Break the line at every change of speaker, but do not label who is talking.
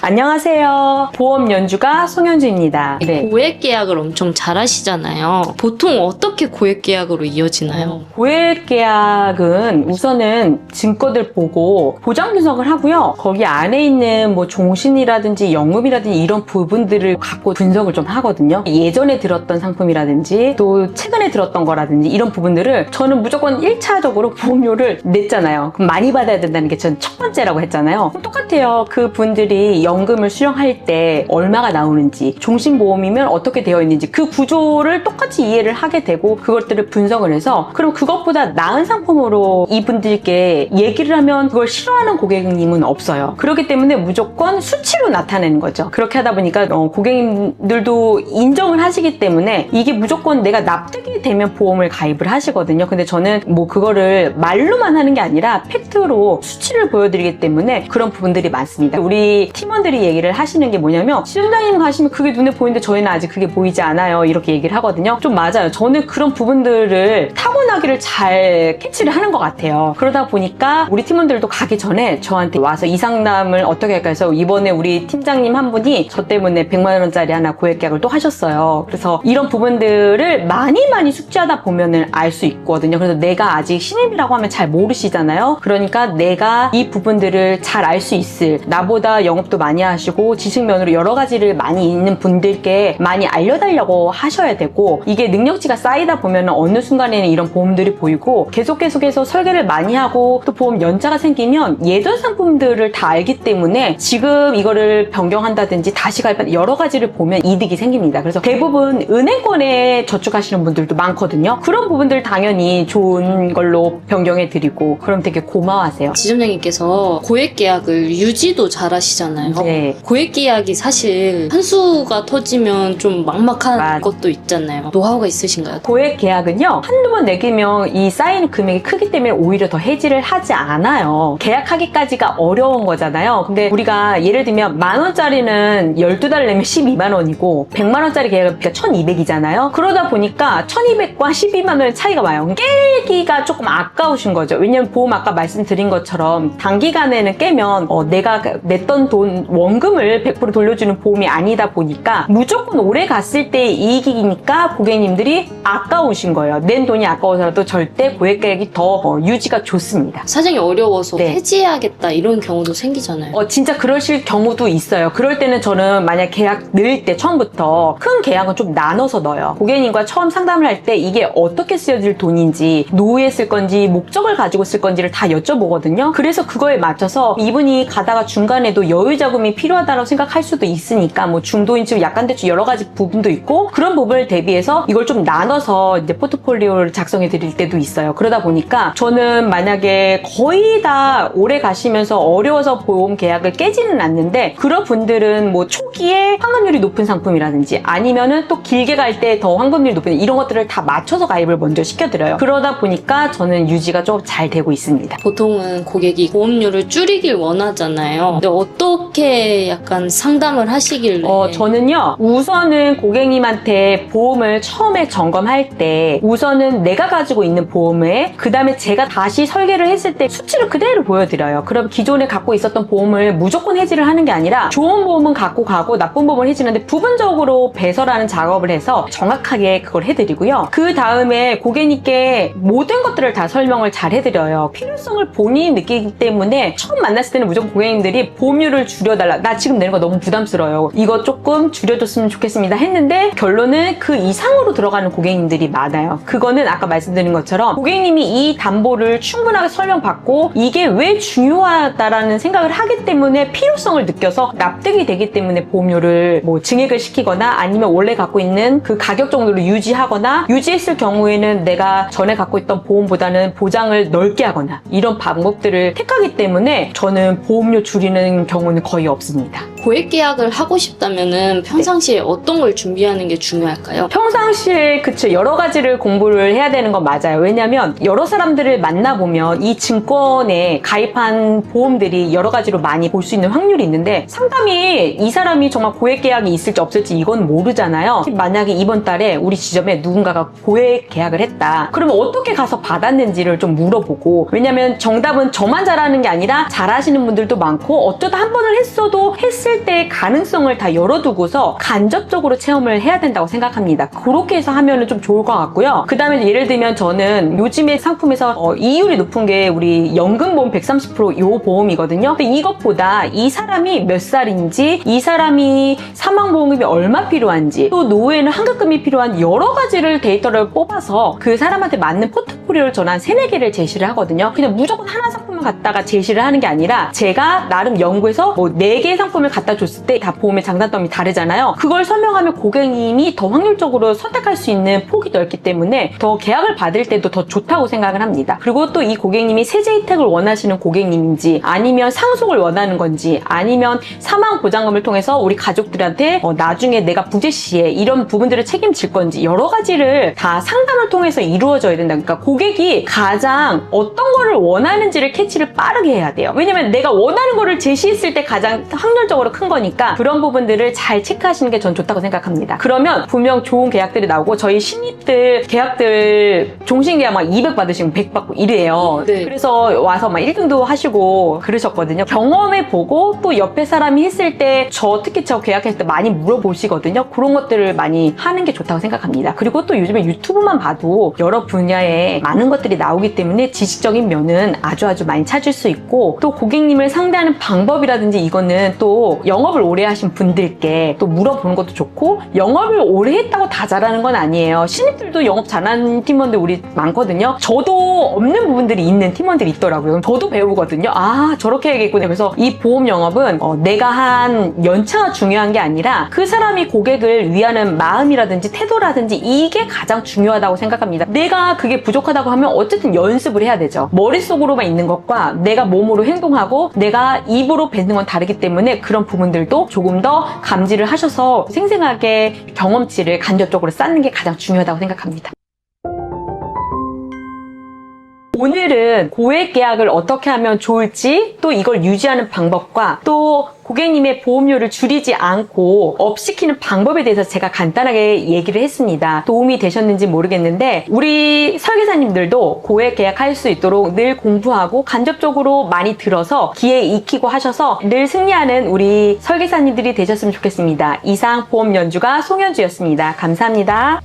안녕하세요. 보험 연주가 송현주입니다. 네.
고액 계약을 엄청 잘 하시잖아요. 보통 어떻게 고액 계약으로 이어지나요?
고액 계약은 우선은 증거들 보고 보장 분석을 하고요. 거기 안에 있는 뭐 종신이라든지 연금이라든지 이런 부분들을 갖고 분석을 좀 하거든요. 예전에 들었던 상품이라든지 또 최근에 들었던 거라든지 이런 부분들을 저는 무조건 1차적으로 보험료를 냈잖아요. 그럼 많이 받아야 된다는 게 전 첫 번째라고 했잖아요. 똑같아요. 그 분들이 연금을 수령할 때 얼마가 나오는지, 종신보험이면 어떻게 되어 있는지 그 구조를 똑같이 이해를 하게 되고 그것들을 분석을 해서 그럼 그것보다 나은 상품으로 이분들께 얘기를 하면 그걸 싫어하는 고객님은 없어요. 그렇기 때문에 무조건 수치로 나타내는 거죠. 그렇게 하다 보니까 고객님들도 인정을 하시기 때문에 이게 무조건 내가 납득이 되면 보험을 가입을 하시거든요. 근데 저는 뭐 그거를 말로만 하는 게 아니라 팩트로 수치를 보여드리기 때문에 그런 부분들이 많습니다. 우리 팀원들이 얘기를 하시는 게 뭐냐면 시험장님 가시면 그게 눈에 보이는데 저희는 아직 그게 보이지 않아요. 이렇게 얘기를 하거든요. 좀 맞아요. 저는 그런 부분들을 타고나기를 잘 캐치를 하는 것 같아요. 그러다 보니까 우리 팀원들도 가기 전에 저한테 와서 이 상담을 어떻게 할까 해서 이번에 우리 팀장님 한 분이 저 때문에 100만 원짜리 하나 고액 계약을 또 하셨어요. 그래서 이런 부분들을 많이 숙지하다 보면은 알 수 있거든요. 그래서 내가 아직 신입이라고 하면 잘 모르시잖아요. 그러니까 내가 이 부분들을 잘 알 수 있을, 나보다 영업도 많이 하시고 지식면으로 여러 가지를 많이 있는 분들께 많이 알려달라고 하셔야 되고, 이게 능력치가 쌓이다 보면 어느 순간에는 이런 보험들이 보이고 계속해서 설계를 많이 하고 또 보험 연자가 생기면 예전 상품들을 다 알기 때문에 지금 이거를 변경한다든지 다시 가입한다 여러 가지를 보면 이득이 생깁니다. 그래서 대부분 은행권에 저축하시는 분들도 많거든요. 그런 부분들 당연히 좋은 걸로 변경해 드리고 그럼 되게 고마워하세요.
지점장님께서 고액 계약을 유지도 잘 하시잖아요.
네.
고액 계약이 사실 한수가 터지면 좀 막막한 것도 있잖아요. 노하우가 있으신가요?
고액 계약은요, 한두 번 내기면 이 쌓이는 금액이 크기 때문에 오히려 더 해지를 하지 않아요. 계약하기까지가 어려운 거잖아요. 근데 우리가 예를 들면 10,000원짜리는 12달 내면 12만 원이고 100만 원짜리 계약은 1,200이잖아요. 그러다 보니까 1,200과 12만 원의 차이가 와요. 깨기가 조금 아까우신 거죠. 왜냐면 보험 아까 말씀드린 것처럼 단기간에는 깨면 내가 냈던 돈 원금을 100% 돌려주는 보험이 아니다 보니까 무조건 오래 갔을 때의 이익이니까 고객님들이 아까우신 거예요. 낸 돈이 아까워서라도 절대 고액 계약이 더 유지가 좋습니다.
사정이 어려워서
네.
해지해야겠다 이런 경우도 생기잖아요.
진짜 그러실 경우도 있어요. 그럴 때는 저는 만약 계약 넣을 때 처음부터 큰 계약은 좀 나눠서 넣어요. 고객님과 처음 상담을 할 때 이게 어떻게 쓰여질 돈인지, 노후에 쓸 건지, 목적을 가지고 쓸 건지를 다 여쭤보거든요. 그래서 그거에 맞춰서 이분이 가다가 중간에도 여유 자금이 필요하다고 생각할 수도 있으니까 뭐 중도인증, 약관 대출 여러 가지 부분도 있고 그런 부분을 대비해서 이걸 좀 나눠서 이제 포트폴리오를 작성해 드릴 때도 있어요. 그러다 보니까 저는 만약에 거의 다 오래 가시면서 어려워서 보험 계약을 깨지는 않는데 그런 분들은 뭐 초기에 환급률이 높은 상품이라든지 아니면은 또 길게 갈 때 더 환급률이 높은 이런 것들을 다 맞춰서 가입을 먼저 시켜드려요. 그러다 보니까 저는 유지가 좀 잘 되고 있습니다.
보통은 고객이 보험료를 줄이길 원하잖아요. 근데 어떻게 약간 상담을 하시길래?
저는요, 우선은 고객님한테 보험을 처음에 점검할 때 우선은 내가 가지고 있는 보험에 그 다음에 제가 다시 설계를 했을 때 수치를 그대로 보여드려요. 그럼 기존에 갖고 있었던 보험을 무조건 해지를 하는 게 아니라 좋은 보험은 갖고 가고 나쁜 보험을 해지는데 부분적으로 배설하는 작업을 해서 정확하게 그걸 해드리고요. 그 다음에 고객님께 모든 것들을 다 설명을 잘 해드려요. 필요성을 본인이 느끼기 때문에 처음 만났을 때는 무조건 고객님들이 보험료를 줄여달라, 나 지금 내는 거 너무 부담스러워요, 이거 조금 줄여줬으면 좋겠습니다 했는데 결론은 그 이상으로 들어가는 고객님들이 많아요. 그거는 아까 말씀드린 것처럼 고객님이 이 담보를 충분하게 설명받고 이게 왜 중요하다라는 생각을 하기 때문에 필요성을 느껴서 납득이 되기 때문에 보험료를 뭐 증액을 시키거나 아니면 원래 갖고 있는 그 가격 정도로 유지하거나, 유지했을 경우에는 내가 전에 갖고 있던 보험보다는 보장을 넓게 하거나 이런 방법들을 택하기 때문에 저는 보험료 줄이는 경우는 거의 없습니다.
고액 계약을 하고 싶다면은 평상시에 어떤 걸 준비하는 게 중요할까요?
평상시에 그쵸, 여러 가지를 공부를 해야 되는 건 맞아요. 왜냐면 여러 사람들을 만나보면 이 증권에 가입한 보험들이 여러 가지로 많이 볼 수 있는 확률이 있는데 상담이 이 사람이 정말 고액 계약이 있을지 없을지 이건 모르잖아요. 만약에 이번 달에 우리 지점에 누군가가 고액 계약을 했다, 그러면 어떻게 가서 받았는지를 좀 물어보고, 왜냐면 정답은 저만 잘하는 게 아니라 잘하시는 분들도 많고 어쩌다 한 번을 했어도 했을 했을 때의 가능성을 다 열어두고서 간접적으로 체험을 해야 된다고 생각합니다. 그렇게 해서 하면은 좀 좋을 것 같고요. 그 다음에 예를 들면 저는 요즘에 상품에서 이율이 높은 게 우리 연금보험 130%요 보험이거든요. 근데 이것보다 이 사람이 몇 살인지, 이 사람이 사망보험금이 얼마 필요한지, 또 노후에는 환급금이 필요한 여러 가지를 데이터를 뽑아서 그 사람한테 맞는 포트폴리오를 저는 한 3, 4개를 제시를 하거든요. 그냥 무조건 하나 상품을 갖다가 제시를 하는 게 아니라 제가 나름 연구해서 뭐 4개의 상품을 갖다 줬을 때 다 보험의 장단점이 다르잖아요. 그걸 설명하면 고객님이 더 확률적으로 선택할 수 있는 폭이 넓기 때문에 더 계약을 받을 때도 더 좋다고 생각을 합니다. 그리고 또 이 고객님이 세제 혜택을 원하시는 고객님인지, 아니면 상속을 원하는 건지, 아니면 사망 보장금을 통해서 우리 가족들한테 나중에 내가 부재 시에 이런 부분들을 책임질 건지, 여러 가지를 다 상담을 통해서 이루어져야 된다. 그러니까 고객이 가장 어떤 거를 원하는지를 캐치를 빠르게 해야 돼요. 왜냐면 내가 원하는 거를 제시했을 때 가장 확률적으로 큰 거니까 그런 부분들을 잘 체크하시는 게 전 좋다고 생각합니다. 그러면 분명 좋은 계약들이 나오고, 저희 신입들 계약들 종신계약 막 200 받으시면 100 받고 이래요.
네.
그래서 와서 막 1등도 하시고 그러셨거든요. 경험해보고 또 옆에 사람이 했을 때 특히 저 계약했을 때 많이 물어보시거든요. 그런 것들을 많이 하는 게 좋다고 생각합니다. 그리고 또 요즘에 유튜브만 봐도 여러 분야에 많은 것들이 나오기 때문에 지식적인 면은 아주 많이 찾을 수 있고, 또 고객님을 상대하는 방법이라든지 이거는 또 영업을 오래 하신 분들께 또 물어보는 것도 좋고, 영업을 오래 했다고 다 잘하는 건 아니에요. 신입들도 영업 잘하는 팀원들 우리 많거든요. 저도 없는 부분들이 있는 팀원들이 있더라고요. 저도 배우거든요. 아, 저렇게 해야겠구나. 그래서 이 보험 영업은 내가 한 연차가 중요한 게 아니라 그 사람이 고객을 위하는 마음이라든지 태도라든지 이게 가장 중요하다고 생각합니다. 내가 그게 부족하다고 하면 어쨌든 연습을 해야 되죠. 머릿속으로만 있는 것과 내가 몸으로 행동하고 내가 입으로 뱉는 건 다르기 때문에 그런 부분들도 조금 더 감지를 하셔서 생생하게 경험치를 간접적으로 쌓는 게 가장 중요하다고 생각합니다. 오늘은 고액 계약을 어떻게 하면 좋을지, 또 이걸 유지하는 방법과 또 고객님의 보험료를 줄이지 않고 업시키는 방법에 대해서 제가 간단하게 얘기를 했습니다. 도움이 되셨는지 모르겠는데 우리 설계사님들도 고액 계약할 수 있도록 늘 공부하고 간접적으로 많이 들어서 귀에 익히고 하셔서 늘 승리하는 우리 설계사님들이 되셨으면 좋겠습니다. 이상 보험 연주가 송현주였습니다. 감사합니다.